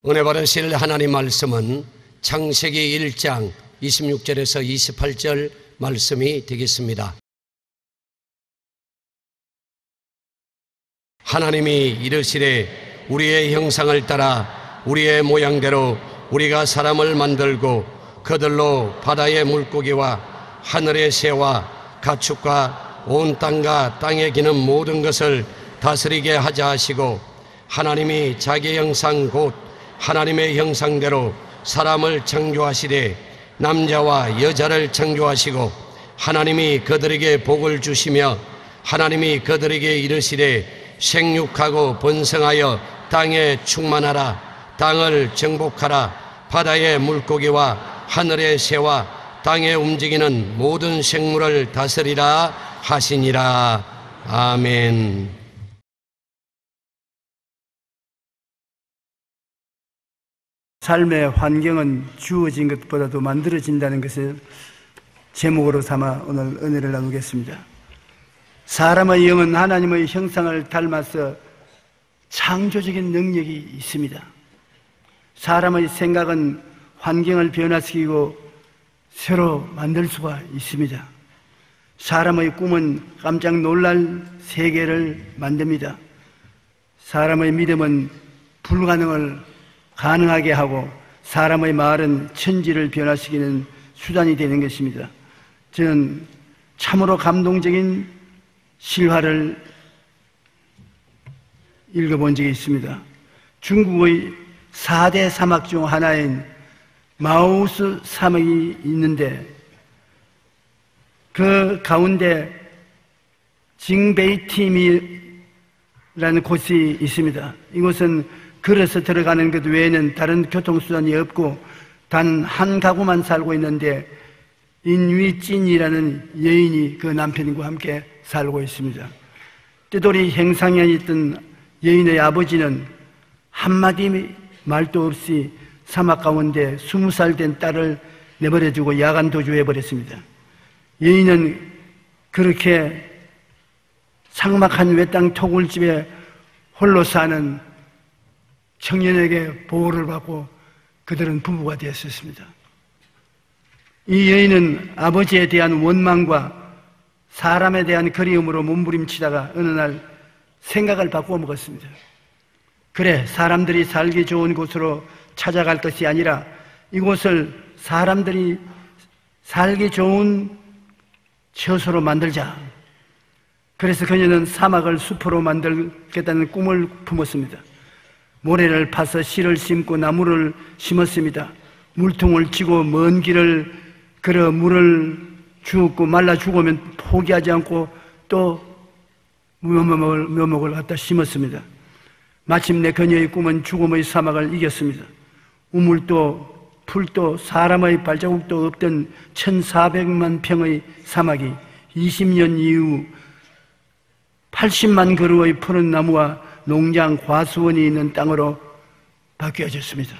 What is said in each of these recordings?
은혜 받으실 하나님 말씀은 창세기 1장 26절에서 28절 말씀이 되겠습니다. 하나님이 이르시되 우리의 형상을 따라 우리의 모양대로 우리가 사람을 만들고 그들로 바다의 물고기와 하늘의 새와 가축과 온 땅과 땅에 기는 모든 것을 다스리게 하자 하시고, 하나님이 자기 형상 곧 하나님의 형상대로 사람을 창조하시되 남자와 여자를 창조하시고, 하나님이 그들에게 복을 주시며 하나님이 그들에게 이르시되 생육하고 번성하여 땅에 충만하라. 땅을 정복하라. 바다의 물고기와 하늘의 새와 땅에 움직이는 모든 생물을 다스리라 하시니라. 아멘. 삶의 환경은 주어진 것보다도 만들어진다는 것을 제목으로 삼아 오늘 은혜를 나누겠습니다. 사람의 영은 하나님의 형상을 닮아서 창조적인 능력이 있습니다. 사람의 생각은 환경을 변화시키고 새로 만들 수가 있습니다. 사람의 꿈은 깜짝 놀랄 세계를 만듭니다. 사람의 믿음은 불가능을 가능하게 하고 사람의 말은 천지를 변화시키는 수단이 되는 것입니다. 저는 참으로 감동적인 실화를 읽어본 적이 있습니다. 중국의 4대 사막 중 하나인 마우스 사막이 있는데 그 가운데 징베이팀이라는 곳이 있습니다. 이곳은 걸어서 들어가는 것 외에는 다른 교통수단이 없고 단 한 가구만 살고 있는데 인위찐이라는 여인이 그 남편과 함께 살고 있습니다. 떼돌이 행상에 있던 여인의 아버지는 한마디 말도 없이 사막 가운데 20살 된 딸을 내버려두고 야간 도주해버렸습니다. 여인은 그렇게 삭막한 외땅 토굴집에 홀로 사는 청년에게 보호를 받고 그들은 부부가 되었습니다. 이 여인은 아버지에 대한 원망과 사람에 대한 그리움으로 몸부림치다가 어느 날 생각을 바꾸어 먹었습니다. 그래, 사람들이 살기 좋은 곳으로 찾아갈 것이 아니라 이곳을 사람들이 살기 좋은 처소로 만들자. 그래서 그녀는 사막을 숲으로 만들겠다는 꿈을 품었습니다. 모래를 파서 씨를 심고 나무를 심었습니다. 물통을 쥐고 먼 길을 걸어 물을 주었고 말라 죽으면 포기하지 않고 또 묘목을 갖다 심었습니다. 마침내 그녀의 꿈은 죽음의 사막을 이겼습니다. 우물도 풀도 사람의 발자국도 없던 1400만 평의 사막이 20년 이후 80만 그루의 푸른 나무와 농장, 과수원이 있는 땅으로 바뀌어졌습니다.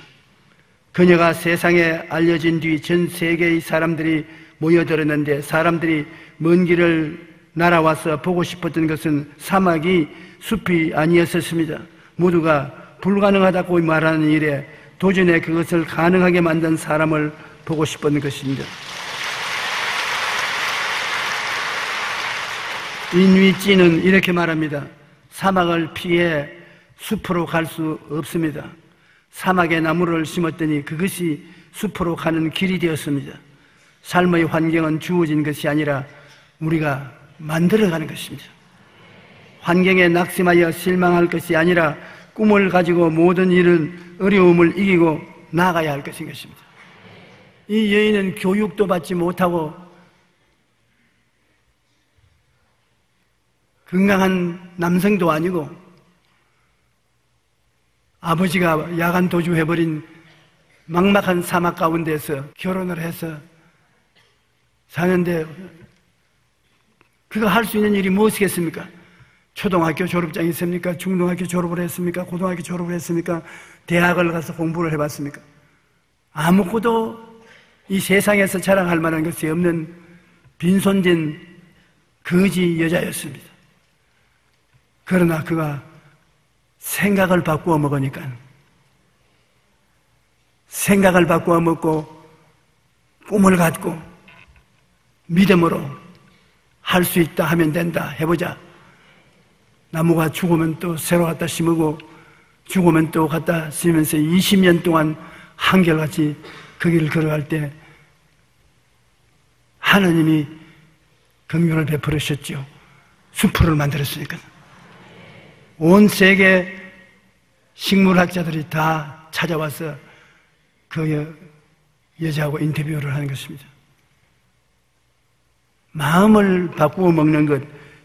그녀가 세상에 알려진 뒤 전 세계의 사람들이 모여들었는데 사람들이 먼 길을 날아와서 보고 싶었던 것은 사막이 숲이 아니었었습니다. 모두가 불가능하다고 말하는 일에 도전에 그것을 가능하게 만든 사람을 보고 싶었던 것입니다. 인위찌는 이렇게 말합니다. 사막을 피해 숲으로 갈 수 없습니다. 사막에 나무를 심었더니 그것이 숲으로 가는 길이 되었습니다. 삶의 환경은 주어진 것이 아니라 우리가 만들어가는 것입니다. 환경에 낙심하여 실망할 것이 아니라 꿈을 가지고 모든 일은 어려움을 이기고 나아가야 할 것인 것입니다. 이 여인은 교육도 받지 못하고 건강한 남성도 아니고 아버지가 야간 도주해버린 막막한 사막 가운데서 결혼을 해서 사는데 그가 할 수 있는 일이 무엇이겠습니까? 초등학교 졸업장이 있습니까? 중등학교 졸업을 했습니까? 고등학교 졸업을 했습니까? 대학을 가서 공부를 해봤습니까? 아무것도 이 세상에서 자랑할 만한 것이 없는 빈손진 거지 여자였습니다. 그러나 그가 생각을 바꾸어 먹으니까, 생각을 바꾸어 먹고 꿈을 갖고 믿음으로 할 수 있다 하면 된다, 해보자. 나무가 죽으면 또 새로 갖다 심고 죽으면 또 갖다 심으면서 20년 동안 한결같이 그 길을 걸어갈 때 하나님이 긍휼을 베풀으셨죠. 수풀을 만들었으니까. 온 세계 식물학자들이 다 찾아와서 그 여자하고 인터뷰를 하는 것입니다. 마음을 바꾸어 먹는 것,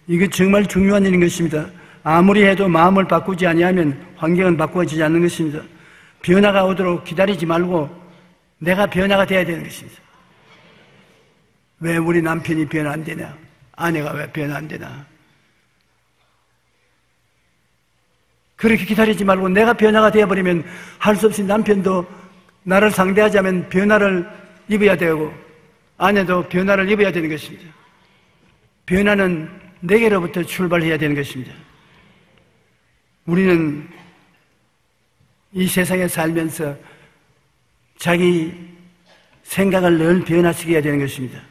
이게 정말 중요한 일인 것입니다. 아무리 해도 마음을 바꾸지 아니하면 환경은 바꾸어지지 않는 것입니다. 변화가 오도록 기다리지 말고 내가 변화가 돼야 되는 것입니다. 왜 우리 남편이 변화 안 되냐? 아내가 왜 변화 안 되나? 그렇게 기다리지 말고 내가 변화가 되어버리면 할 수 없이 남편도 나를 상대하자면 변화를 입어야 되고 아내도 변화를 입어야 되는 것입니다. 변화는 내게로부터 출발해야 되는 것입니다. 우리는 이 세상에 살면서 자기 생각을 늘 변화시켜야 되는 것입니다.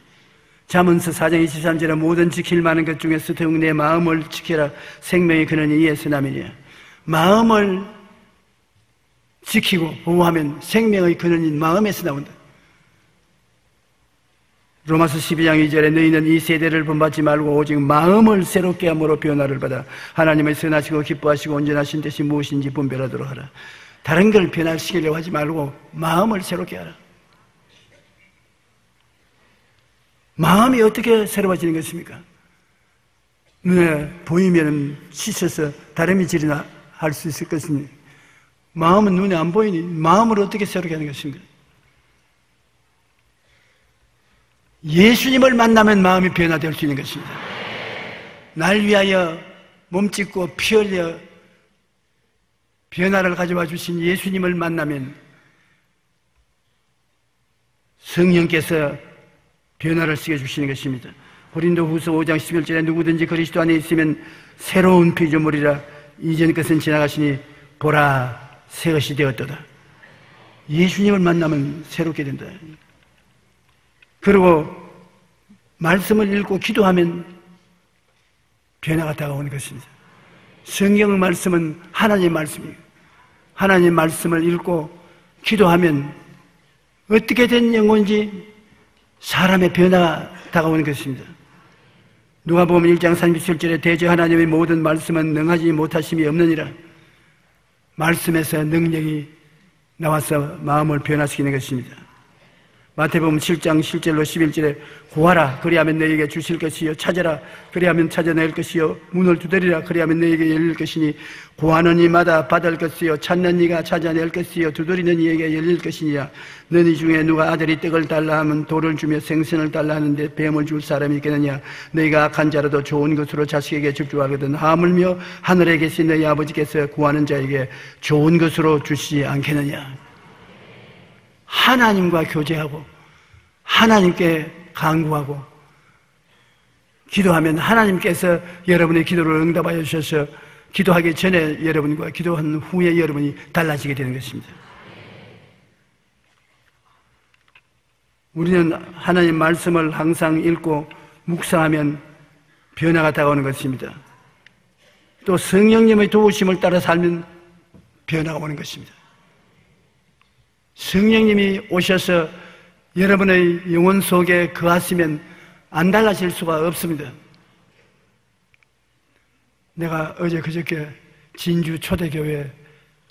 잠언서 4장 23절에 모든 지킬 만한 것 중에서 더욱 내 마음을 지켜라. 생명의 근원이 이에서 남이니라. 마음을 지키고 보호하면 생명의 근원인 마음에서 나온다. 로마서 12장 2절에 너희는 이 세대를 본받지 말고 오직 마음을 새롭게 함으로 변화를 받아 하나님의 선하시고 기뻐하시고 온전하신 뜻이 무엇인지 분별하도록 하라. 다른 걸 변화시키려고 하지 말고 마음을 새롭게 하라. 마음이 어떻게 새로워지는 것입니까? 눈에 보이면 씻어서 다름이 지리나 할 수 있을 것입니다. 마음은 눈에 안 보이니 마음을 어떻게 새롭게 하는 것입니까? 예수님을 만나면 마음이 변화될 수 있는 것입니다. 날 위하여 몸짓고 피 흘려 변화를 가져와 주신 예수님을 만나면 성령께서 변화를 시켜주시는 것입니다. 고린도후서 5장 11절에 누구든지 그리스도 안에 있으면 새로운 피조물이라 이전 것은 지나가시니 보라 새 것이 되었도다. 예수님을 만나면 새롭게 된다. 그리고 말씀을 읽고 기도하면 변화가 다가오는 것입니다. 성경 말씀은 하나님의 말씀이에요. 하나님의 말씀을 읽고 기도하면 어떻게 된 영혼인지 사람의 변화가 다가오는 것입니다. 누가복음 1장 37절에 대저 하나님의 모든 말씀은 능하지 못하심이 없느니라. 말씀에서 능력이 나와서 마음을 변화시키는 것입니다. 마태복음 7장 7절로 11절에 구하라 그리하면 너에게 주실 것이요 찾아라 그리하면 찾아낼 것이요 문을 두드리라 그리하면 너에게 열릴 것이니 구하는 이마다 받을 것이요 찾는 이가 찾아낼 것이요 두드리는 이에게 열릴 것이니라. 너희 중에 누가 아들이 떡을 달라 하면 돌을 주며 생선을 달라 하는데 뱀을 줄 사람이 있겠느냐. 너희가 악한 자라도 좋은 것으로 자식에게 줄 줄 알거든 하물며 하늘에 계신 너희 아버지께서 구하는 자에게 좋은 것으로 주시지 않겠느냐. 하나님과 교제하고 하나님께 간구하고 기도하면 하나님께서 여러분의 기도를 응답하여 주셔서 기도하기 전에 여러분과 기도한 후에 여러분이 달라지게 되는 것입니다. 우리는 하나님 말씀을 항상 읽고 묵상하면 변화가 다가오는 것입니다. 또 성령님의 도우심을 따라 살면 변화가 오는 것입니다. 성령님이 오셔서 여러분의 영혼 속에 거하시면 안 달라질 수가 없습니다. 내가 어제 그저께 진주 초대교회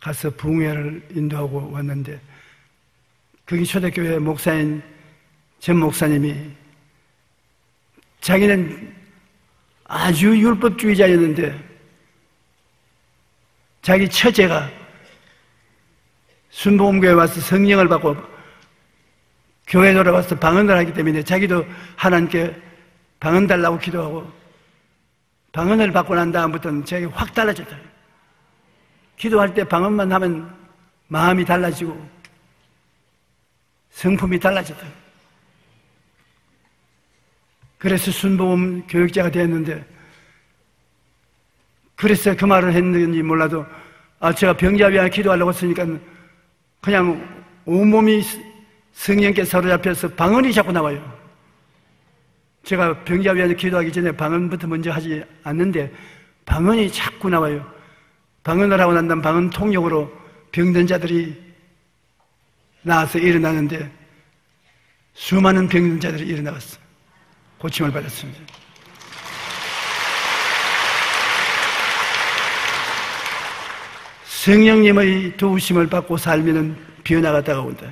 가서 부흥회를 인도하고 왔는데 거기 초대교회 목사인 전 목사님이 자기는 아주 율법주의자였는데 자기 처제가 순복음교회 와서 성령을 받고 교회 돌아와서 방언을 하기 때문에 자기도 하나님께 방언 달라고 기도하고 방언을 받고 난 다음부터는 자기 확 달라졌다. 기도할 때 방언만 하면 마음이 달라지고 성품이 달라졌다. 그래서 순복음 교육자가 되었는데, 그래서 그 말을 했는지 몰라도, 제가 병자 위하여 기도하려고 했으니까 그냥 온몸이 성령께 사로잡혀서 방언이 자꾸 나와요. 제가 병자 위하여 기도하기 전에 방언부터 먼저 하지 않는데 방언이 자꾸 나와요. 방언을 하고 난 다음 방언 통역으로 병든 자들이 나와서 일어나는데 수많은 병든 자들이 일어나왔어. 고침을 받았습니다. 성령님의 도우심을 받고 살면은 변화가 다가온다.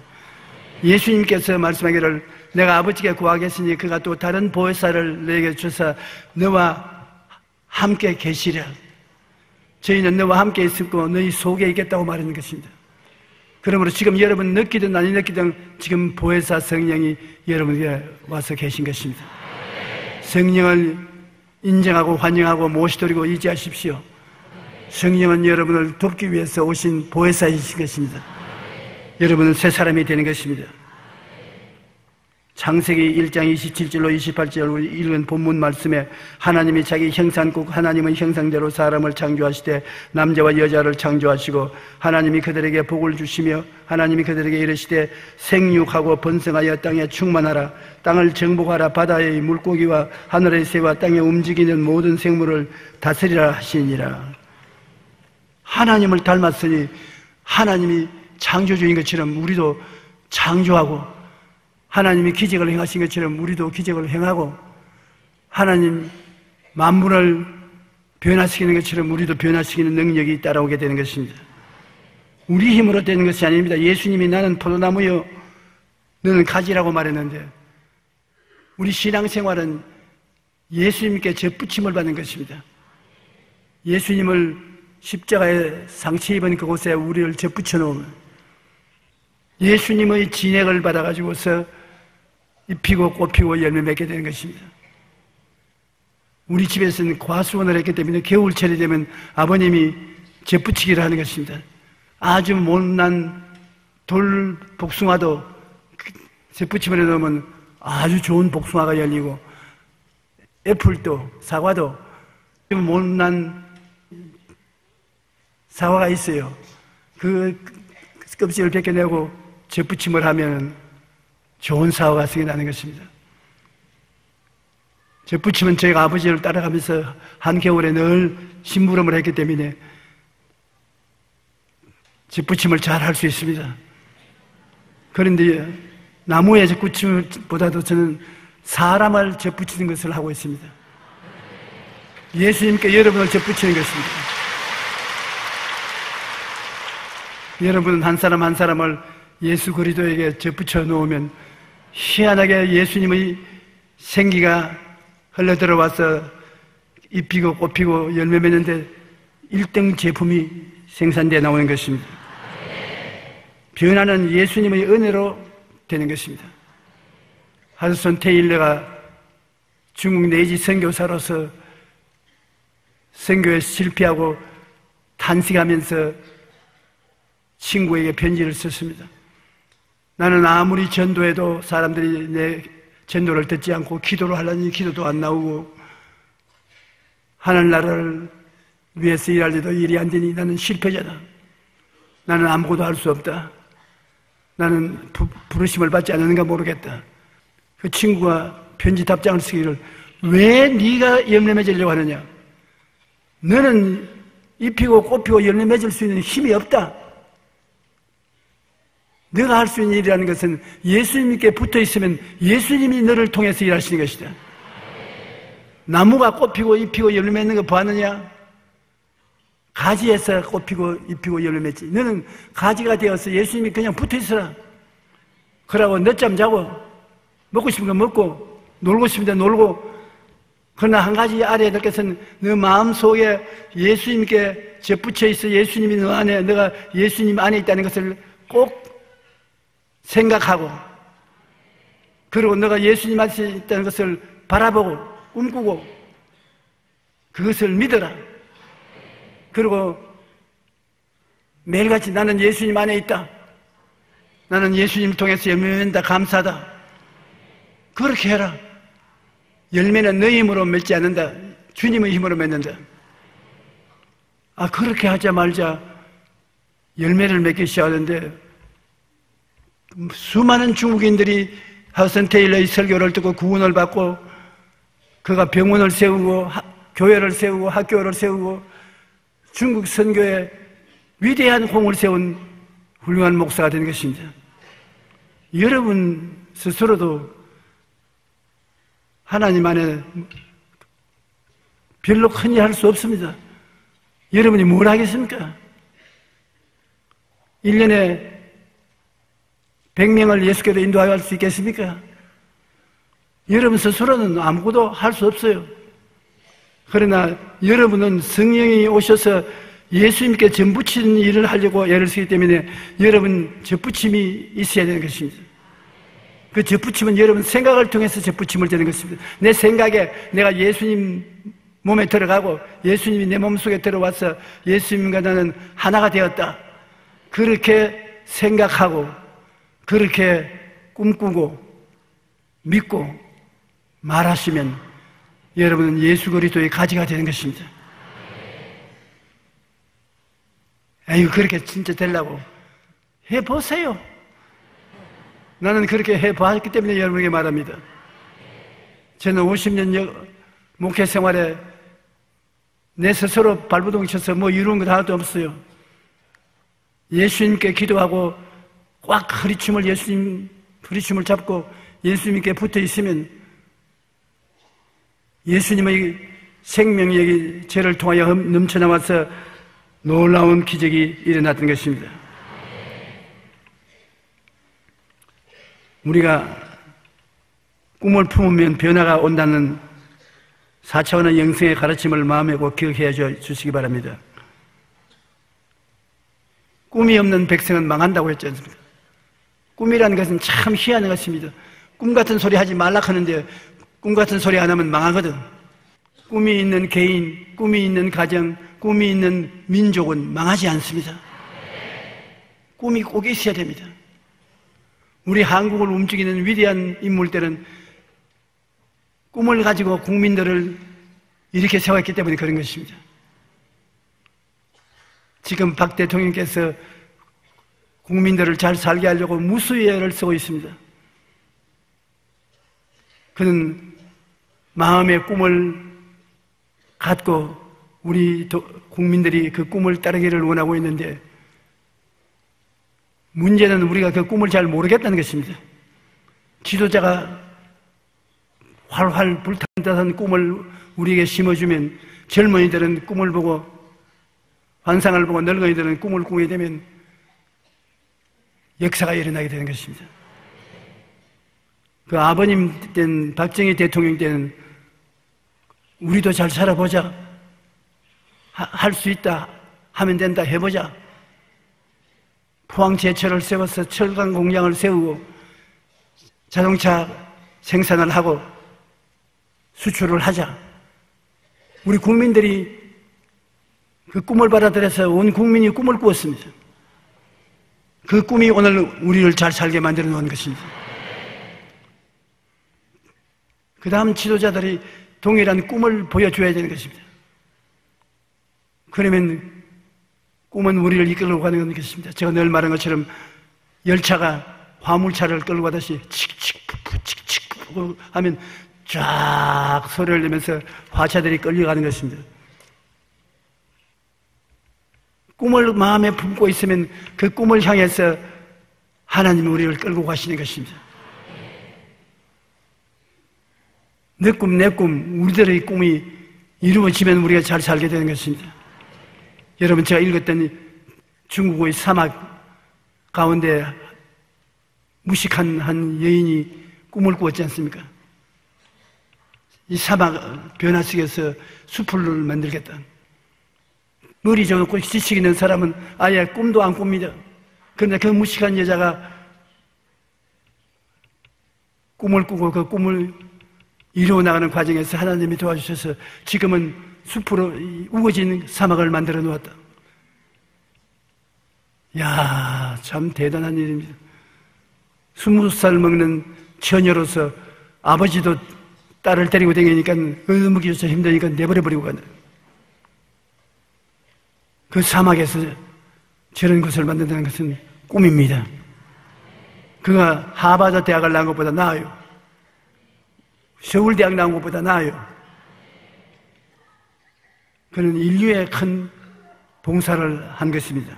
예수님께서 말씀하기를 내가 아버지께 구하겠으니 그가 또 다른 보혜사를 내게 주사 너와 함께 계시랴. 저희는 너와 함께 있었고 너희 속에 있겠다고 말하는 것입니다. 그러므로 지금 여러분 느끼든 아니 느끼든 지금 보혜사 성령이 여러분에게 와서 계신 것입니다. 성령을 인정하고 환영하고 모시드리고 의지하십시오. 성령은 여러분을 돕기 위해서 오신 보혜사이신 것입니다. 여러분은 새 사람이 되는 것입니다. 창세기 1장 27절로 28절 읽은 본문 말씀에 하나님이 자기 형상국 하나님의 형상대로 사람을 창조하시되 남자와 여자를 창조하시고 하나님이 그들에게 복을 주시며 하나님이 그들에게 이르시되 생육하고 번성하여 땅에 충만하라. 땅을 정복하라. 바다의 물고기와 하늘의 새와 땅에 움직이는 모든 생물을 다스리라 하시니라. 하나님을 닮았으니 하나님이 창조주인 것처럼 우리도 창조하고 하나님이 기적을 행하신 것처럼 우리도 기적을 행하고 하나님 만물을 변화시키는 것처럼 우리도 변화시키는 능력이 따라오게 되는 것입니다. 우리 힘으로 되는 것이 아닙니다. 예수님이 나는 포도나무여 너는 가지라고 말했는데 우리 신앙생활은 예수님께 접붙임을 받는 것입니다. 예수님을 십자가에 상처 입은 그곳에 우리를 접붙여 놓으면 예수님의 진액을 받아가지고서 잎피고 꽃피고 열매 맺게 되는 것입니다. 우리 집에서는 과수원을 했기 때문에 겨울철이 되면 아버님이 접붙이기를 하는 것입니다. 아주 못난 돌 복숭아도 접붙임을 해놓으면 아주 좋은 복숭아가 열리고 애플도 사과도 못난 사과가 있어요. 그 껍질을 벗겨내고 접붙임을 하면 좋은 사과가 생겨나는 것입니다. 접붙임은 저희가 아버지를 따라가면서 한겨울에 늘 심부름을 했기 때문에 접붙임을 잘 할 수 있습니다. 그런데 나무의 접붙임보다도 저는 사람을 접붙이는 것을 하고 있습니다. 예수님께 여러분을 접붙이는 것입니다. 여러분은 한 사람 한 사람을 예수 그리스도에게 접붙여 놓으면 희한하게 예수님의 생기가 흘러들어와서 잎피고 꽃피고 열매 맺는데 1등 제품이 생산되어 나오는 것입니다. 변화는 예수님의 은혜로 되는 것입니다. 하드슨 테일러가 중국 내지 선교사로서 선교에 실패하고 탄식하면서 친구에게 편지를 썼습니다. 나는 아무리 전도해도 사람들이 내 전도를 듣지 않고 기도를 하려니 기도도 안 나오고 하늘나라를 위해서 일하려도 일이 안 되니 나는 실패자다. 나는 아무것도 할 수 없다. 나는 부르심을 받지 않았는가 모르겠다. 그 친구가 편지 답장을 쓰기를 왜 네가 열매 맺으려고 하느냐? 너는 잎피고 꽃피고 열매 맺을 수 있는 힘이 없다. 네가 할 수 있는 일이라는 것은 예수님께 붙어 있으면 예수님이 너를 통해서 일하시는 것이다. 나무가 꽃피고 잎피고 열매 맺는 거 보았느냐? 가지에서 꽃피고 잎피고 열매 맺지. 너는 가지가 되어서 예수님이 그냥 붙어 있어라. 그러고 늦잠 자고 먹고 싶은 거 먹고 놀고 싶은 데 놀고. 그러나 한 가지 알아야 될 것은 너 마음속에 예수님께 접붙여 있어. 예수님이 너 안에, 너가 예수님 안에 있다는 것을 꼭 생각하고, 그리고 너가 예수님 안에 있다는 것을 바라보고 꿈꾸고 그것을 믿어라. 그리고 매일같이 나는 예수님 안에 있다. 나는 예수님 통해서 열매 맺는다. 감사하다. 그렇게 해라. 열매는 너희 힘으로 맺지 않는다. 주님의 힘으로 맺는다. 그렇게 하자 말자 열매를 맺기 시작하는데 수많은 중국인들이 하드슨 테일러의 설교를 듣고 구원을 받고 그가 병원을 세우고 교회를 세우고 학교를 세우고 중국 선교에 위대한 공을 세운 훌륭한 목사가 된 것입니다. 여러분 스스로도 하나님 안에 별로 흔히 할 수 없습니다. 여러분이 뭘 하겠습니까? 1년에 100명을 예수께로 인도할 수 있겠습니까? 여러분 스스로는 아무것도 할 수 없어요. 그러나 여러분은 성령이 오셔서 예수님께 전부치는 일을 하려고 애를 쓰기 때문에 여러분 접붙임이 있어야 되는 것입니다. 그 접붙임은 여러분 생각을 통해서 접붙임을 되는 것입니다. 내 생각에 내가 예수님 몸에 들어가고 예수님이 내 몸속에 들어와서 예수님과 나는 하나가 되었다. 그렇게 생각하고 그렇게 꿈꾸고 믿고 말하시면 여러분은 예수 그리스도의 가지가 되는 것입니다. 에휴, 그렇게 진짜 되려고 해보세요. 나는 그렇게 해봤기 때문에 여러분에게 말합니다. 저는 50년 목회 생활에 내 스스로 발버둥 쳐서 뭐 이루는 것 하나도 없어요. 예수님께 기도하고 꽉 허리춤을 잡고 예수님께 붙어 있으면 예수님의 생명력이 저를 통하여 넘쳐나와서 놀라운 기적이 일어났던 것입니다. 우리가 꿈을 품으면 변화가 온다는 4차원의 영성의 가르침을 마음에 꼭 기억해 주시기 바랍니다. 꿈이 없는 백성은 망한다고 했지 않습니까? 꿈이라는 것은 참 희한한 것입니다. 꿈 같은 소리 하지 말라 하는데 꿈 같은 소리 안 하면 망하거든. 꿈이 있는 개인, 꿈이 있는 가정, 꿈이 있는 민족은 망하지 않습니다. 꿈이 꼭 있어야 됩니다. 우리 한국을 움직이는 위대한 인물들은 꿈을 가지고 국민들을 이렇게 세웠기 때문에 그런 것입니다. 지금 박 대통령께서 국민들을 잘 살게 하려고 무수히 애를 쓰고 있습니다. 그는 마음의 꿈을 갖고 우리 국민들이 그 꿈을 따르기를 원하고 있는데 문제는 우리가 그 꿈을 잘 모르겠다는 것입니다. 지도자가 활활 불탄 꿈을 우리에게 심어주면 젊은이들은 꿈을 보고 환상을 보고 늙은이들은 꿈을 꾸게 되면 역사가 일어나게 되는 것입니다. 그 아버님 때는 박정희 대통령 때는 우리도 잘 살아보자. 할 수 있다. 하면 된다. 해보자. 포항제철을 세워서 철강 공장을 세우고 자동차 생산을 하고 수출을 하자. 우리 국민들이 그 꿈을 받아들여서 온 국민이 꿈을 꾸었습니다. 그 꿈이 오늘 우리를 잘 살게 만들어 놓은 것입니다. 그 다음 지도자들이 동일한 꿈을 보여줘야 되는 것입니다. 그러면 꿈은 우리를 이끌고 가는 것입니다. 제가 늘 말한 것처럼 열차가 화물차를 끌고 가듯이 칙칙푸푸 칙칙푸푸 하면 쫙 소리를 내면서 화차들이 끌려가는 것입니다. 꿈을 마음에 품고 있으면 그 꿈을 향해서 하나님이 우리를 끌고 가시는 것입니다. 내 꿈, 내 꿈, 우리들의 꿈이 이루어지면 우리가 잘 살게 되는 것입니다. 여러분, 제가 읽었던 중국의 사막 가운데 무식한 한 여인이 꿈을 꾸었지 않습니까? 이 사막 변화 속에서 숲을 만들겠다. 머리 좋고 지식 있는 사람은 아예 꿈도 안 꿉니다. 그런데 그 무식한 여자가 꿈을 꾸고 그 꿈을 이루어 나가는 과정에서 하나님이 도와주셔서 지금은 숲으로 우거진 사막을 만들어 놓았다. 야, 참 대단한 일입니다. 20살 먹는 처녀로서 아버지도 딸을 데리고 다니니까 의무기조차 힘드니까 내버려버리고 가는 그 사막에서 저런 것을 만든다는 것은 꿈입니다. 그가 하버드 대학을 나온 것보다 나아요. 서울대학 나온 것보다 나아요. 그는 인류의 큰 봉사를 한 것입니다.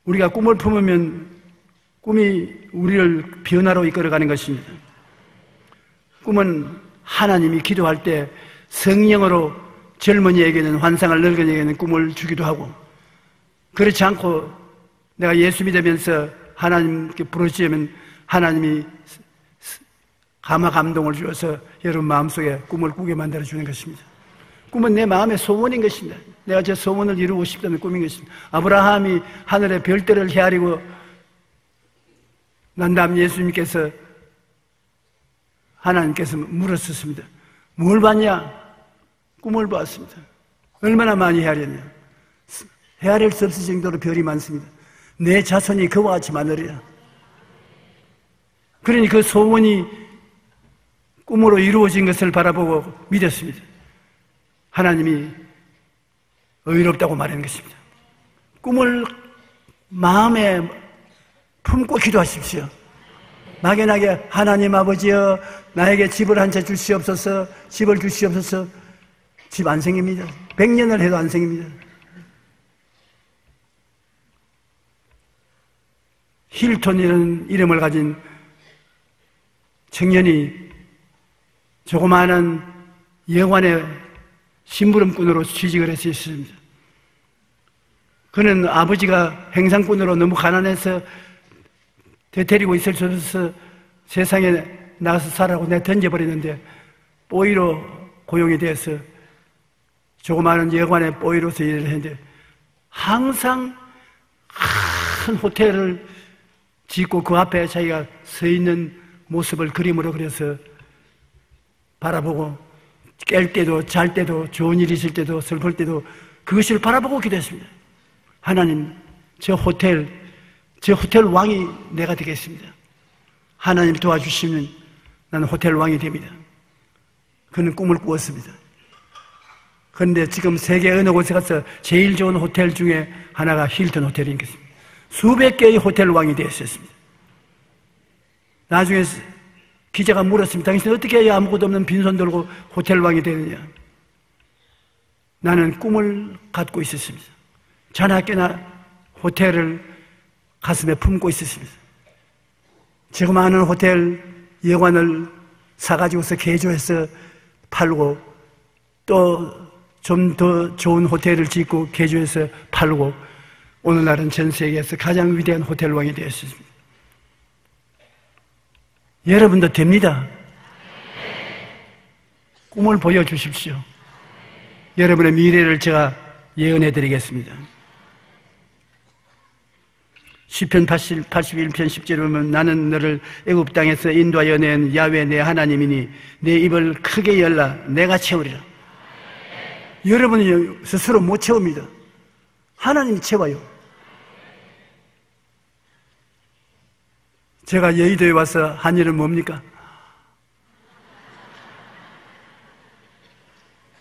우리가 꿈을 품으면 꿈이 우리를 변화로 이끌어가는 것입니다. 꿈은 하나님이 기도할 때 성령으로 젊은이에게는 환상을, 늙은이에게는 꿈을 주기도 하고, 그렇지 않고 내가 예수 믿으면서 하나님께 부르짖으면 하나님이 감화 감동을 주어서 여러분 마음속에 꿈을 꾸게 만들어주는 것입니다. 꿈은 내 마음의 소원인 것입니다. 내가 저 소원을 이루고 싶다는 꿈인 것입니다. 아브라함이 하늘의 별들을 헤아리고 난 다음 예수님께서 하나님께서 물었었습니다. 뭘 봤냐? 꿈을 봤습니다. 얼마나 많이 헤아렸냐? 헤아릴 수 없을 정도로 별이 많습니다. 내 자손이 그와 같이 많으리라. 그러니 그 소원이 꿈으로 이루어진 것을 바라보고 믿었습니다. 하나님이 의롭다고 말하는 것입니다. 꿈을 마음에 품고 기도하십시오. 막연하게 하나님 아버지여 나에게 집을 한 채 주시옵소서, 집을 주시옵소서. 집 안 생깁니다. 100년을 해도 안 생깁니다. 힐톤이라는 이름을 가진 청년이 조그마한 여관의 심부름꾼으로 취직을 했었습니다. 그는 아버지가 행상꾼으로 너무 가난해서 되데리고 있을 수 없어서 세상에 나가서 살라고 내가 던져버렸는데 뽀이로 고용이 되어서 조그마한 여관의 뽀이로서 일을 했는데 항상 큰 호텔을 짓고 그 앞에 자기가 서 있는 모습을 그림으로 그려서 바라보고 깰 때도 잘 때도 좋은 일이 있을 때도 슬플 때도 그것을 바라보고 기도했습니다. 하나님, 저 호텔 왕이 내가 되겠습니다. 하나님 도와주시면 나는 호텔 왕이 됩니다. 그는 꿈을 꾸었습니다. 그런데 지금 세계 어느 곳에 가서 제일 좋은 호텔 중에 하나가 힐튼 호텔인 것입니다. 수백 개의 호텔 왕이 되었습니다. 나중에 기자가 물었습니다. 당신 어떻게 해야 아무것도 없는 빈손 들고 호텔 왕이 되느냐? 나는 꿈을 갖고 있었습니다. 자나깨나 호텔을 가슴에 품고 있었습니다. 지금 많은 호텔 여관을 사가지고서 개조해서 팔고 또 좀 더 좋은 호텔을 짓고 개조해서 팔고 오늘날은 전 세계에서 가장 위대한 호텔 왕이 되었습니다. 여러분도 됩니다. 꿈을 보여주십시오. 여러분의 미래를 제가 예언해 드리겠습니다. 시편 81편 10절에 보면 나는 너를 애굽 땅에서 인도하여 낸 야훼 내 하나님이니 내 입을 크게 열라 내가 채우리라. 여러분이 스스로 못 채웁니다. 하나님이 채워요. 제가 여의도에 와서 한 일은 뭡니까?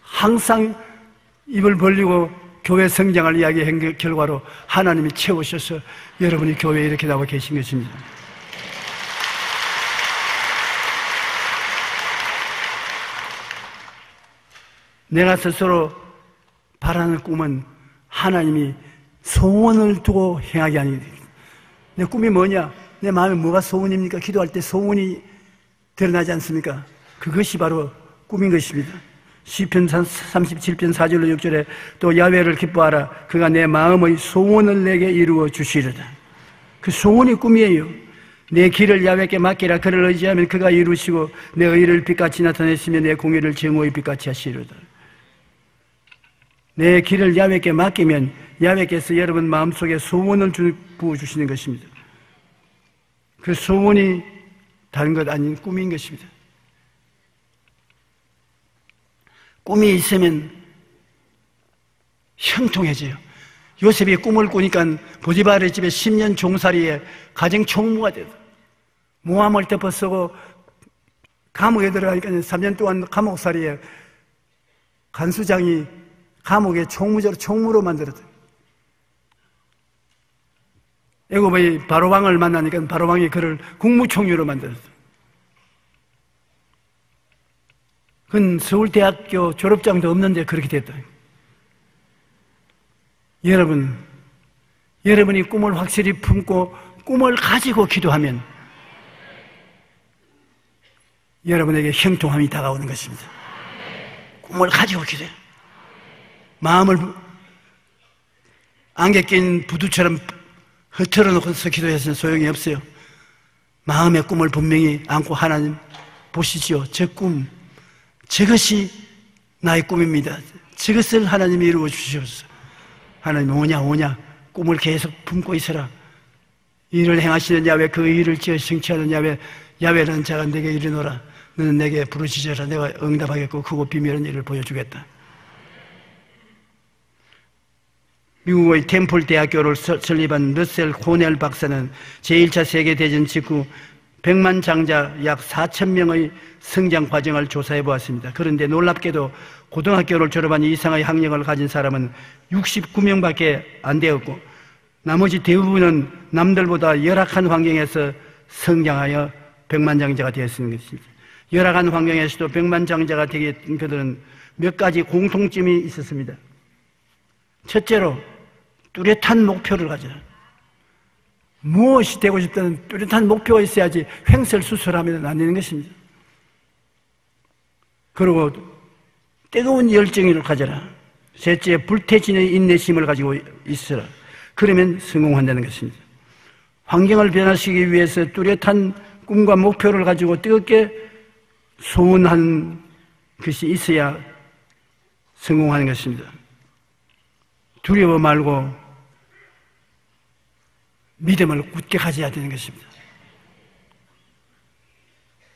항상 입을 벌리고 교회 성장을 이야기한 결과로 하나님이 채우셔서 여러분이 교회에 이렇게 나와 계신 것입니다. 내가 스스로 바라는 꿈은 하나님이 소원을 두고 행하게 하는 겁니다. 내 꿈이 뭐냐? 내 마음에 뭐가 소원입니까? 기도할 때 소원이 드러나지 않습니까? 그것이 바로 꿈인 것입니다. 시편 37편 4절로 6절에 또 야훼를 기뻐하라 그가 내 마음의 소원을 내게 이루어 주시리라. 그 소원이 꿈이에요. 내 길을 야훼께 맡기라. 그를 의지하면 그가 이루시고 내 의를 빛같이 나타내시며 내 공의를 정오의 빛같이 하시리로다. 내 길을 야훼께 맡기면 야훼께서 여러분 마음속에 소원을 부어주시는 것입니다. 그 소원이 다른 것 아닌 꿈인 것입니다. 꿈이 있으면 형통해져요. 요셉이 꿈을 꾸니까 보디바르의 집에 10년 종살이에 가정 총무가 되고 모함을 덮어쓰고 감옥에 들어가니까 3년 동안 감옥살이에 간수장이 감옥에 총무로 만들었다. 애굽의 바로왕을 만나니까 바로왕이 그를 국무총리로 만들었다. 그건 서울대학교 졸업장도 없는데 그렇게 됐다. 여러분이 꿈을 확실히 품고 꿈을 가지고 기도하면 여러분에게 형통함이 다가오는 것입니다. 꿈을 가지고 기도해. 마음을 안개 낀 부두처럼 흐트러 놓고서 기도해서는 소용이 없어요. 마음의 꿈을 분명히 안고 하나님 보시지요. 저 꿈, 저것이 나의 꿈입니다. 저것을 하나님이 이루어 주시옵소서. 하나님 오냐 꿈을 계속 품고 있어라. 일을 행하시는 야훼, 그 일을 지어 성취하는 야훼, 야훼라는 자가 내게 이르노라. 너는 내게 부르짖어라. 내가 응답하겠고 크고 비밀한 일을 보여주겠다. 미국의 템플 대학교를 설립한 러셀 코넬 박사는 제1차 세계대전 직후 100만 장자 약 4,000명의 성장 과정을 조사해 보았습니다. 그런데 놀랍게도 고등학교를 졸업한 이상의 학력을 가진 사람은 69명밖에 안 되었고 나머지 대부분은 남들보다 열악한 환경에서 성장하여 100만 장자가 되었습니다. 열악한 환경에서도 100만 장자가 되게 된 그들은 몇 가지 공통점이 있었습니다. 첫째로 뚜렷한 목표를 가져라. 무엇이 되고 싶다는 뚜렷한 목표가 있어야지 횡설수설하면 안 되는 것입니다. 그리고 뜨거운 열정을 가져라. 셋째, 불태진의 인내심을 가지고 있어라. 그러면 성공한다는 것입니다. 환경을 변화시키기 위해서 뚜렷한 꿈과 목표를 가지고 뜨겁게 소원한 것이 있어야 성공하는 것입니다. 두려워 말고 믿음을 굳게 가져야 되는 것입니다.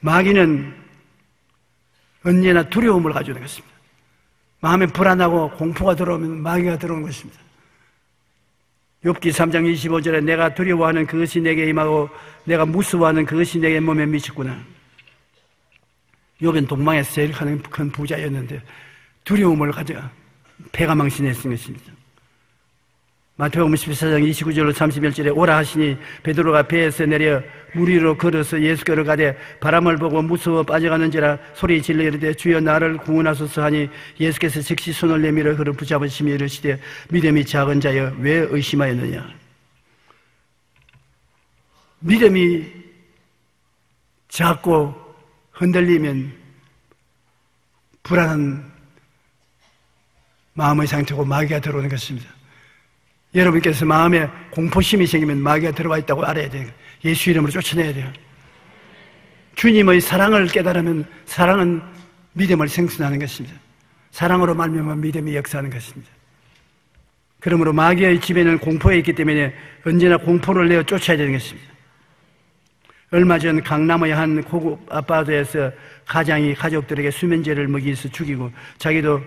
마귀는 언제나 두려움을 가져오는 것입니다. 마음에 불안하고 공포가 들어오면 마귀가 들어오는 것입니다. 욥기 3장 25절에 내가 두려워하는 그것이 내게 임하고 내가 무서워하는 그것이 내게 몸에 미쳤구나. 욥은 동방에서 제일 큰 부자였는데 두려움을 가져 패가 망신했던 것입니다. 마태복음 14장 29절로 31절에 오라 하시니 베드로가 배에서 내려 물 위로 걸어서 예수께로 가되 바람을 보고 무서워 빠져가는지라 소리 질러 이르되 주여 나를 구원하소서 하니 예수께서 즉시 손을 내밀어 그를 붙잡으시며 이르시되 믿음이 작은 자여 왜 의심하였느냐. 믿음이 작고 흔들리면 불안한 마음의 상태고 마귀가 들어오는 것입니다. 여러분께서 마음에 공포심이 생기면 마귀가 들어와 있다고 알아야 돼요. 예수 이름으로 쫓아내야 돼요. 주님의 사랑을 깨달으면 사랑은 믿음을 생성하는 것입니다. 사랑으로 말미암아 믿음이 역사하는 것입니다. 그러므로 마귀의 지배는 공포에 있기 때문에 언제나 공포를 내어 쫓아야 되는 것입니다. 얼마 전 강남의 한 고급 아파트에서 가장이 가족들에게 수면제를 먹이서 죽이고 자기도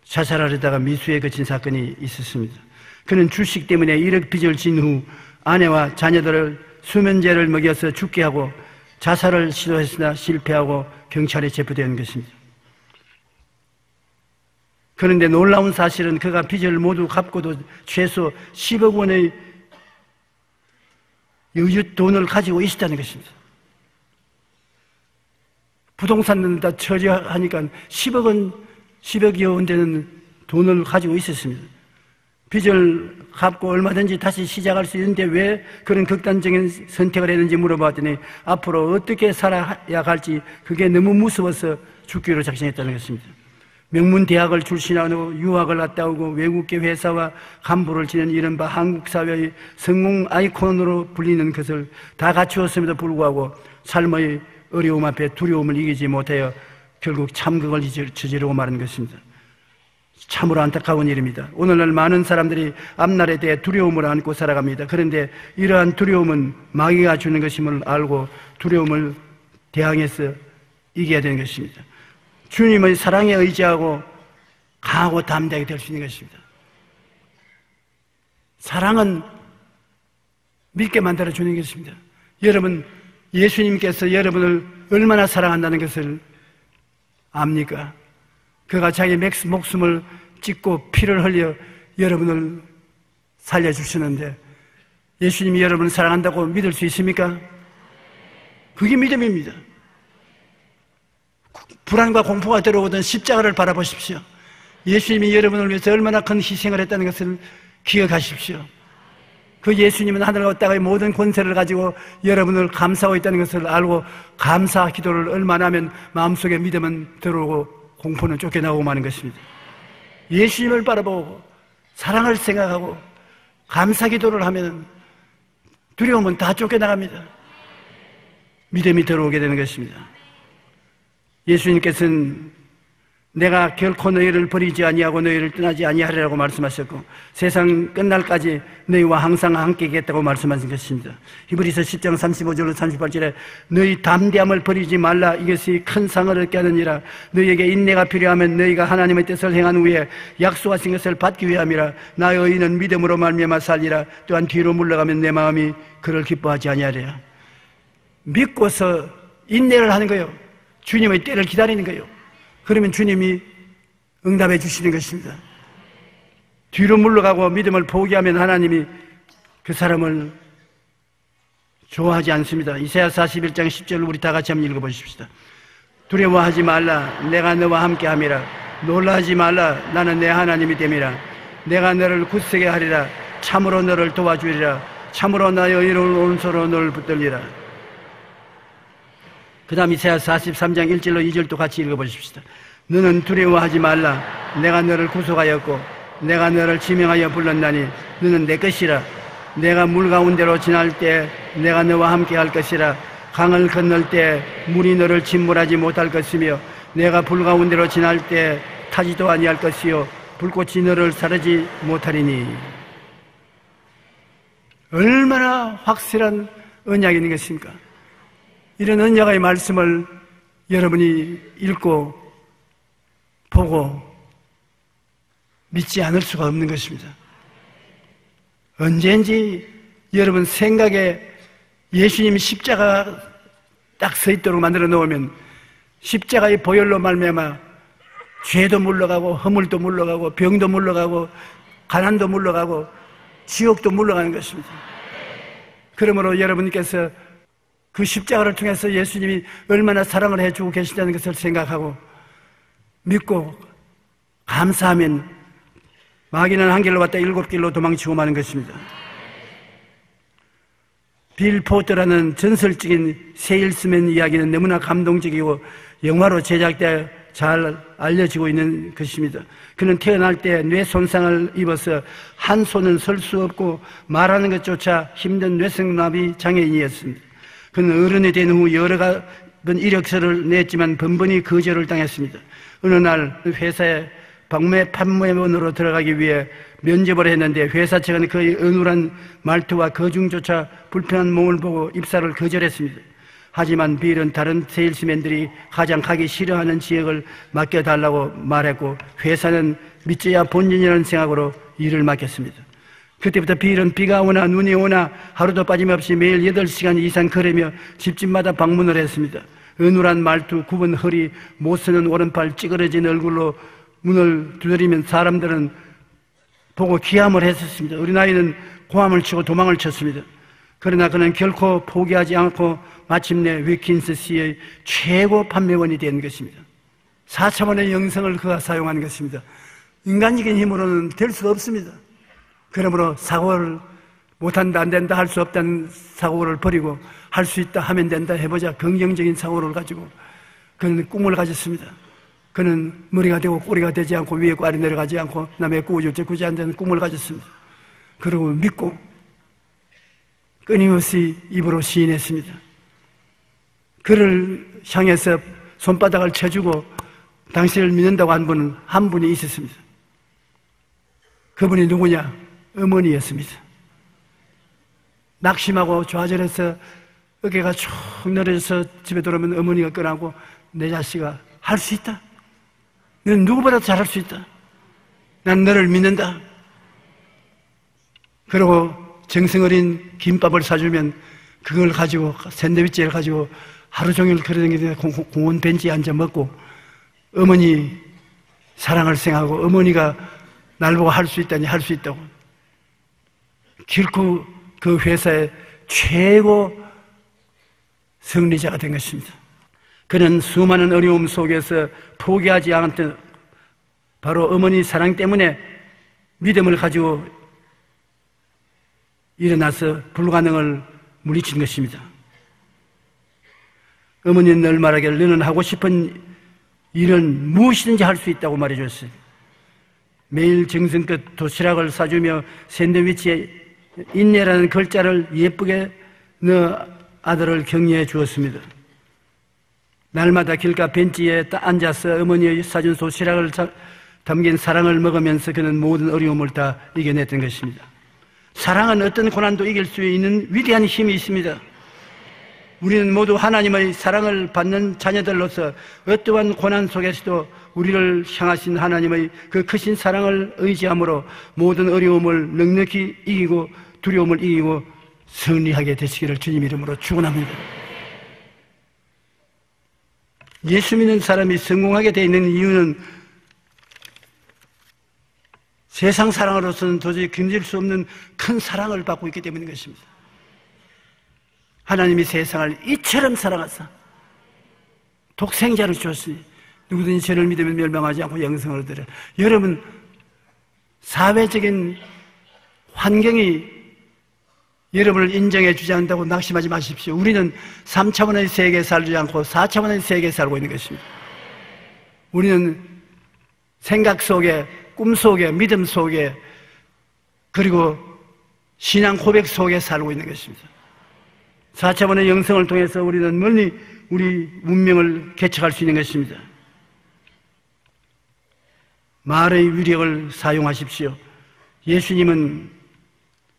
자살하려다가 미수에 그친 사건이 있었습니다. 그는 주식 때문에 1억 빚을 진 후 아내와 자녀들을 수면제를 먹여서 죽게 하고 자살을 시도했으나 실패하고 경찰에 체포되는 것입니다. 그런데 놀라운 사실은 그가 빚을 모두 갚고도 최소 10억 원의 여윳 돈을 가지고 있었다는 것입니다. 부동산은 다 처리하니까 10억여 원 되는 돈을 가지고 있었습니다. 빚을 갚고 얼마든지 다시 시작할 수 있는데 왜 그런 극단적인 선택을 했는지 물어봤더니 앞으로 어떻게 살아야 할지 그게 너무 무서워서 죽기로 작정했다는 것입니다. 명문 대학을 출신하고 유학을 갔다 오고 외국계 회사와 간부를 지낸 이른바 한국 사회의 성공 아이콘으로 불리는 것을 다 갖추었음에도 불구하고 삶의 어려움 앞에 두려움을 이기지 못하여 결국 참극을 저지르고 마는 것입니다. 참으로 안타까운 일입니다. 오늘날 많은 사람들이 앞날에 대해 두려움을 안고 살아갑니다. 그런데 이러한 두려움은 마귀가 주는 것임을 알고 두려움을 대항해서 이겨야 되는 것입니다. 주님의 사랑에 의지하고 강하고 담대하게 될 수 있는 것입니다. 사랑은 믿게 만들어주는 것입니다. 여러분 예수님께서 여러분을 얼마나 사랑한다는 것을 압니까? 그가 자기 목숨을 찢고 피를 흘려 여러분을 살려주시는데 예수님이 여러분을 사랑한다고 믿을 수 있습니까? 그게 믿음입니다. 불안과 공포가 들어오던 십자가를 바라보십시오. 예수님이 여러분을 위해서 얼마나 큰 희생을 했다는 것을 기억하십시오. 그 예수님은 하늘과 땅의 모든 권세를 가지고 여러분을 감싸고 있다는 것을 알고 감사 기도를 얼마나 하면 마음속에 믿음은 들어오고 공포는 쫓겨나오고 마는 것입니다. 예수님을 바라보고 사랑을 생각하고 감사 기도를 하면 두려움은 다 쫓겨나갑니다. 믿음이 들어오게 되는 것입니다. 예수님께서는 내가 결코 너희를 버리지 아니하고 너희를 떠나지 아니하리라고 말씀하셨고 세상 끝날까지 너희와 항상 함께 있겠다고 말씀하신 것입니다. 히브리서 10장 35절로 38절에 너희 담대함을 버리지 말라 이것이 큰 상을 얻게 하느니라 너희에게 인내가 필요하면 너희가 하나님의 뜻을 행한 후에 약속하신 것을 받기 위함이라 나의 의인은 믿음으로 말미암아 살리라 또한 뒤로 물러가면 내 마음이 그를 기뻐하지 아니하리라. 믿고서 인내를 하는 거예요. 주님의 때를 기다리는 거예요. 그러면 주님이 응답해 주시는 것입니다. 뒤로 물러가고 믿음을 포기하면 하나님이 그 사람을 좋아하지 않습니다. 이사야 41장 10절을 우리 다 같이 한번 읽어보십시다. 두려워하지 말라 내가 너와 함께함이라 놀라지 말라 나는 내 하나님이 됨이라 내가 너를 굳세게 하리라 참으로 너를 도와주리라 참으로 나의 의로운 오른손으로 너를 붙들리라. 그 다음 이사야 43장 1절로 2절도 같이 읽어보십시다. 너는 두려워하지 말라 내가 너를 구속하였고 내가 너를 지명하여 불렀나니 너는 내 것이라 내가 물 가운데로 지날 때 내가 너와 함께 할 것이라 강을 건널 때 물이 너를 침몰하지 못할 것이며 내가 불 가운데로 지날 때 타지도 아니할 것이요 불꽃이 너를 사르지 못하리니. 얼마나 확실한 언약이 있는 것입니까? 이런 언약의 말씀을 여러분이 읽고 보고 믿지 않을 수가 없는 것입니다. 언제인지 여러분 생각에 예수님 십자가가 딱 서 있도록 만들어 놓으면 십자가의 보혈로 말미암아 죄도 물러가고 허물도 물러가고 병도 물러가고 가난도 물러가고 지옥도 물러가는 것입니다. 그러므로 여러분께서 그 십자가를 통해서 예수님이 얼마나 사랑을 해주고 계시다는 것을 생각하고 믿고 감사하면 마귀는 한 길로 왔다 7길로 도망치고 마는 것입니다. 빌 포터라는 전설적인 세일스맨 이야기는 너무나 감동적이고 영화로 제작되어 잘 알려지고 있는 것입니다. 그는 태어날 때 뇌 손상을 입어서 한 손은 설 수 없고 말하는 것조차 힘든 뇌성마비 장애인이었습니다. 그는 어른이 된 후 여러 번 이력서를 냈지만 번번이 거절을 당했습니다. 어느 날 회사에 판매원으로 들어가기 위해 면접을 했는데 회사 측은 그의 어눌한 말투와 거중조차 불편한 몸을 보고 입사를 거절했습니다. 하지만 빌은 다른 세일스맨들이 가장 가기 싫어하는 지역을 맡겨달라고 말했고 회사는 믿져야 본인이라는 생각으로 일을 맡겼습니다. 그때부터 빌은 비가 오나 눈이 오나 하루도 빠짐없이 매일 8시간 이상 걸으며 집집마다 방문을 했습니다. 어눌한 말투, 굽은 허리, 못 쓰는 오른팔, 찌그러진 얼굴로 문을 두드리면 사람들은 보고 기함을 했었습니다. 어린아이는 고함을 치고 도망을 쳤습니다. 그러나 그는 결코 포기하지 않고 마침내 위킨스시의 최고 판매원이 된 것입니다. 4차원의 영성을 그가 사용한 것입니다. 인간적인 힘으로는 될 수가 없습니다. 그러므로 사고를 못한다, 안 된다, 할 수 없다는 사고를 버리고 할 수 있다, 하면 된다, 해보자 긍정적인 사고를 가지고 그는 꿈을 가졌습니다. 그는 머리가 되고 꼬리가 되지 않고 위에 꽈리 내려가지 않고 남의 꾸어주지 않는 꿈을 가졌습니다. 그리고 믿고 끊임없이 입으로 시인했습니다. 그를 향해서 손바닥을 쳐주고 당신을 믿는다고 한 분이 있었습니다. 그분이 누구냐? 어머니였습니다. 낙심하고 좌절해서 어깨가 쭉 늘어져서 집에 돌아오면 어머니가 끄라고 내 자식아 할 수 있다. 너는 누구보다 잘할 수 있다. 난 너를 믿는다. 그리고 정성어린 김밥을 사주면 그걸 가지고, 샌드위치를 가지고 하루 종일 걸어다니면서 공원 벤치에 앉아 먹고, 어머니 사랑을 생각하고, 어머니가 날 보고 할 수 있다니 할 수 있다고. 결코 그 회사의 최고 승리자가 된 것입니다. 그는 수많은 어려움 속에서 포기하지 않았던 바로 어머니 사랑 때문에 믿음을 가지고 일어나서 불가능을 물리친 것입니다. 어머니는 늘 말하기를 너는 하고 싶은 일은 무엇이든지 할 수 있다고 말해줬어요. 매일 정성껏 도시락을 싸주며 샌드위치에 인내라는 글자를 예쁘게 넣어 아들을 격려해 주었습니다. 날마다 길가 벤치에 앉아서 어머니의 사준 도시락을 담긴 사랑을 먹으면서 그는 모든 어려움을 다 이겨냈던 것입니다. 사랑은 어떤 고난도 이길 수 있는 위대한 힘이 있습니다. 우리는 모두 하나님의 사랑을 받는 자녀들로서 어떠한 고난 속에서도 우리를 향하신 하나님의 그 크신 사랑을 의지함으로 모든 어려움을 넉넉히 이기고 두려움을 이기고 승리하게 되시기를 주님 이름으로 축원합니다. 예수 믿는 사람이 성공하게 되어 있는 이유는 세상 사랑으로서는 도저히 견딜 수 없는 큰 사랑을 받고 있기 때문인 것입니다. 하나님이 세상을 이처럼 사랑하사 독생자를 주었으니 누구든지 저를 믿으면 멸망하지 않고 영생을 얻으리라. 여러분, 사회적인 환경이 여러분을 인정해 주지 않는다고 낙심하지 마십시오. 우리는 3차원의 세계에 살지 않고 4차원의 세계에 살고 있는 것입니다. 우리는 생각 속에, 꿈 속에, 믿음 속에, 그리고 신앙 고백 속에 살고 있는 것입니다. 4차원의 영성을 통해서 우리는 멀리 우리 운명을 개척할 수 있는 것입니다. 말의 위력을 사용하십시오. 예수님은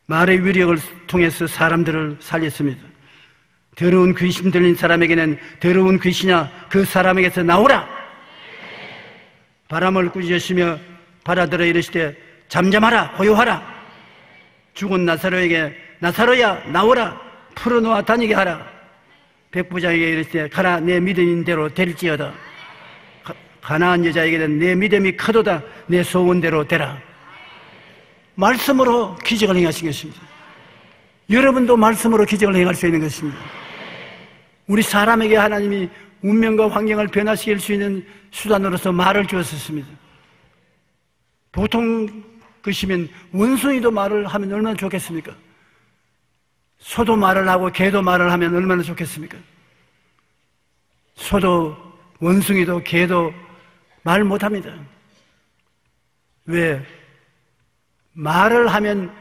말의 위력을 통해서 사람들을 살렸습니다. 더러운 귀신 들린 사람에게는 더러운 귀신아 그 사람에게서 나오라. 바람을 꾸짖으시며 바다들어 이르시되 잠잠하라 고요하라. 죽은 나사로에게 나사로야 나오라 풀어놓아 다니게 하라. 백부장에게 이르시되 가라 내 믿음인 대로 될지어다. 가난한 여자에게는 내 믿음이 크도다 내 소원대로 되라. 말씀으로 기적을 행하신 것입니다. 여러분도 말씀으로 기적을 행할 수 있는 것입니다. 우리 사람에게 하나님이 운명과 환경을 변화시킬 수 있는 수단으로서 말을 주었습니다. 보통 것이면 원숭이도 말을 하면 얼마나 좋겠습니까? 소도 말을 하고 개도 말을 하면 얼마나 좋겠습니까? 소도 원숭이도 개도 말 못합니다. 왜? 말을 하면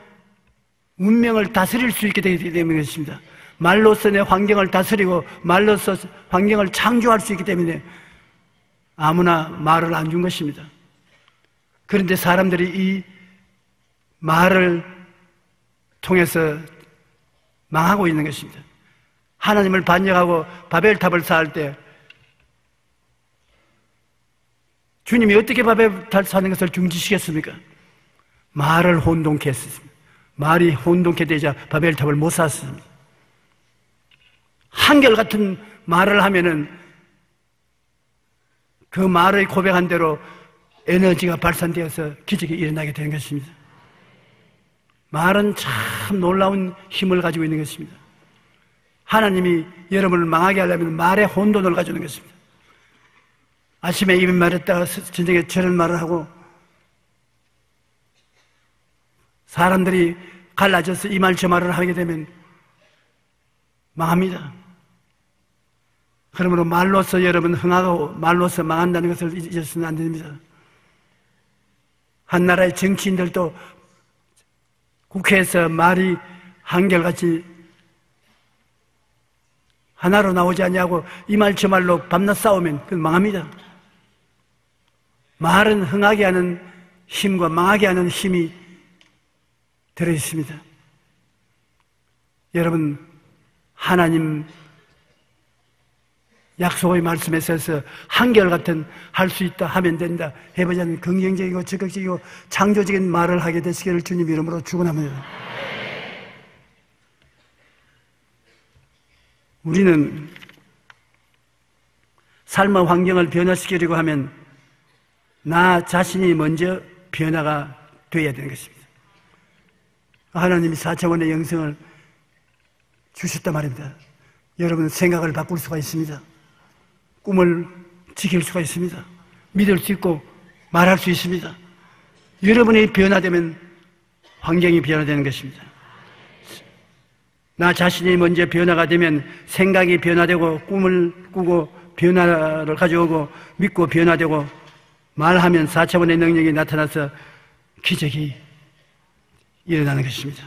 운명을 다스릴 수 있게 되기 때문에 그렇습니다. 말로서 내 환경을 다스리고 말로서 환경을 창조할 수 있기 때문에 아무나 말을 안 준 것입니다. 그런데 사람들이 이 말을 통해서 망하고 있는 것입니다. 하나님을 반역하고 바벨탑을 쌓을 때 주님이 어떻게 바벨탑을 쌓는 것을 중지시켰습니까? 말을 혼동케 했습니다. 말이 혼동케 되자 바벨탑을 못 쌓았습니다. 한결같은 말을 하면은 그 말의 고백한 대로 에너지가 발산되어서 기적이 일어나게 되는 것입니다. 말은 참 놀라운 힘을 가지고 있는 것입니다. 하나님이 여러분을 망하게 하려면 말의 혼돈을 가지고 있는 것입니다. 아침에 입에 말했다가 저녁에 저런 말을 하고 사람들이 갈라져서 이 말 저 말을 하게 되면 망합니다. 그러므로 말로서 여러분 흥하고 말로서 망한다는 것을 잊어서는 안 됩니다. 한 나라의 정치인들도 국회에서 말이 한결같이 하나로 나오지 않냐고 이 말 저 말로 밤낮 싸우면 그건 망합니다. 말은 흥하게 하는 힘과 망하게 하는 힘이 들어있습니다. 여러분, 하나님 약속의 말씀에 있어서 한결같은 할 수 있다 하면 된다 해보자는 긍정적이고 적극적이고 창조적인 말을 하게 되시기를 주님 이름으로 축원합니다. 우리는 삶의 환경을 변화시키려고 하면 나 자신이 먼저 변화가 되어야 되는 것입니다. 하나님이 4차원의 영성을 주셨단 말입니다. 여러분 생각을 바꿀 수가 있습니다. 꿈을 지킬 수가 있습니다. 믿을 수 있고 말할 수 있습니다. 여러분이 변화되면 환경이 변화되는 것입니다. 나 자신이 먼저 변화가 되면 생각이 변화되고 꿈을 꾸고 변화를 가져오고 믿고 변화되고 말하면 4차원의 능력이 나타나서 기적이 일어나는 것입니다.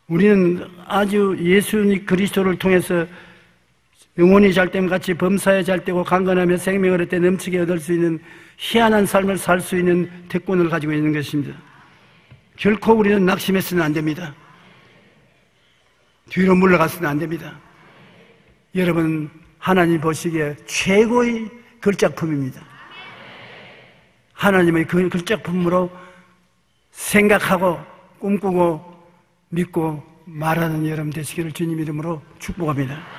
우리는 아주 예수 그리스도를 통해서 영혼이 잘됨 같이 범사에 잘되고 강건하며 생명을 얻되 넘치게 얻을 수 있는 희한한 삶을 살 수 있는 특권을 가지고 있는 것입니다. 결코 우리는 낙심해서는 안 됩니다. 뒤로 물러가서는 안 됩니다. 여러분 하나님 보시기에 최고의 걸작품입니다. 하나님의 그 걸작품으로 생각하고 꿈꾸고 믿고 말하는 여러분 되시기를 주님 이름으로 축복합니다.